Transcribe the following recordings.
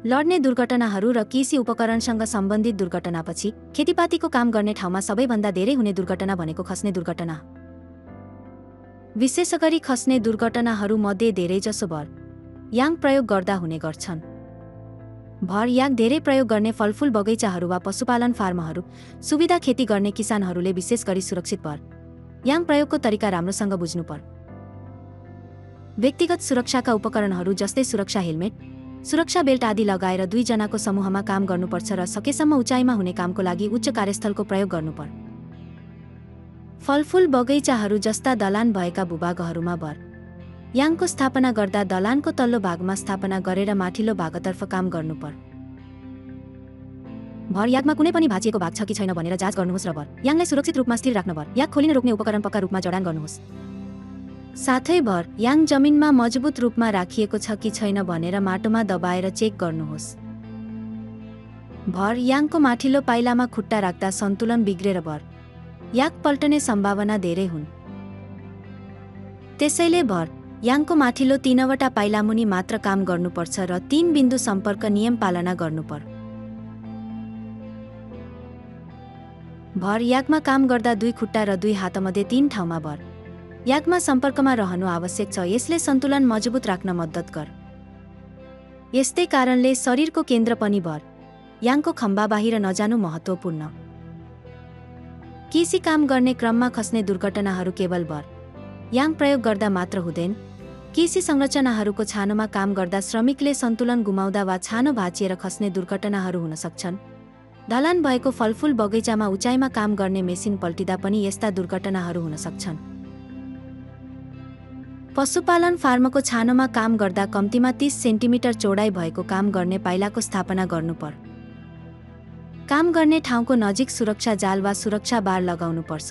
लड्ने दुर्घटनाहरू र कृषि उपकरणसँग सम्बन्धित दुर्घटनापछि खेतीपातीको काम गर्ने ठाउँमा सबैभन्दा धेरै हुने दुर्घटना भनेको खस्ने दुर्घटना। विशेषगरी खस्ने दुर्घटनाहरू मध्ये धेरैजसो भर याङ प्रयोग गर्दा हुने गर्छन्। भर याङ धेरै प्रयोग गर्ने फलफुल बगैँचाहरू वा पशुपालन फार्महरू, सुविधा खेती गर्ने किसानहरूले विशेष गरी सुरक्षित भर याङ प्रयोगको तरिका राम्रोसँग बुझ्नुपर्छ। व्यक्तिगत सुरक्षाका उपकरणहरू जस्तै सुरक्षा हेलमेट, सुरक्षा बेल्ट आदि लगाएर 2 जनाको समूहमा काम गर्नुपर्छ र सकेसम्म उचाइमा हुने कामको लागि उच्च कार्यस्थलको प्रयोग गर्नुपर्छ। फलफुल बगैँचाहरू जस्ता दलान भएका भूभागहरूमा भर याङको स्थापना गर्दा दलानको तल्लो भागमा स्थापना गरेर माथिल्लो भागतर्फ काम गर्नुपर्छ। भर याङमा कुनै पनि भाँचिएको भाग छ कि छैन भनेर जाँच गर्नुहोस् र भर याङलाई सुरक्षित रूपमा स्थिर राख्न भर याङ खोलिन रोक्ने उपकरण पक्का रूपमा जडान गर्नुहोस्। साथै भर याङ जमिनमा मजबुत रूपमा राखिएको छ कि छैन भनेर माटोमा दबाएर चेक गर्नुहोस्। भर याङको माथिल्लो पाइलामा खुट्टा राख्दा सन्तुलन बिग्रेर भर याङ पल्टने सम्भावना धेरै हुन्। त्यसैले भर याङको माथिल्लो 3वटा पाइलामुनि मात्र काम गर्नुपर्छ र 3 बिन्दु सम्पर्क नियम पालना गर्नुपर्छ। भर याङमा काम गर्दा 2 खुट्टा र 2 हातमध्ये 3 ठाउँमा भर याङमा सम्पर्कमा रहनु आवश्यक छ। यसले सन्तुलन मजबुत राख्न मद्दत गर्छ। यस्तै कारणले शरीरको केन्द्र पनि भर याङको खम्बा बाहिर नजानु महत्त्वपूर्ण। कृषि काम गर्ने क्रममा खस्ने दुर्घटनाहरू केवल भर याङ प्रयोग गर्दा मात्र हुँदैन। कृषि संरचनाहरूको छानोमा काम गर्दा श्रमिकले सन्तुलन गुमाउँदा वा छानो भाँचिएर खस्ने दुर्घटनाहरू हुन सक्छन्। ढलान भएको फलफुल बगैँचामा उचाइमा काम गर्ने मेसिन पल्टिँदा पनि यस्ता दुर्घटनाहरू हुन सक्छन्। पशुपालन फार्मको छानोमा काम गर्दा कम्तीमा 30 सेन्टिमिटर चौडाइ भएको काम गर्ने पाइलाको स्थापना गर्नुपर्छ। काम गर्ने ठाउँको नजिक सुरक्षा जाल वा सुरक्षा बार लगाउनुपर्छ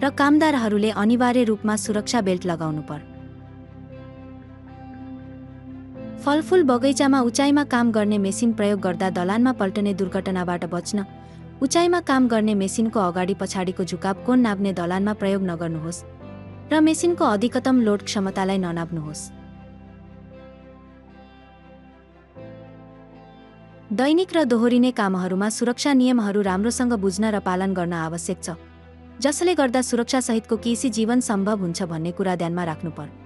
र कामदारहरूले अनिवार्य रूपमा सुरक्षा बेल्ट लगाउनुपर्छ। फलफुल बगैँचामा उचाइमा काम गर्ने मेसिन प्रयोग गर्दा दलानमा पल्टने दुर्घटनाबाट बच्न उचाइमा काम गर्ने मेसिनको अगाडि पछाडिको झुकाव कोण नाप्ने दलानमा प्रयोग नगर्नुहोस् र मेसिनको अधिकतम लोड क्षमतालाई ननाप्नुहोस्। दैनिक र दोहोरिने कामहरूमा सुरक्षा नियमहरू राम्रोसँग बुझ्न र पालन गर्न आवश्यक छ, जसले गर्दा सुरक्षासहितको कृषि जीवन सम्भव हुन्छ भन्ने कुरा ध्यानमा राख्नुपर्छ।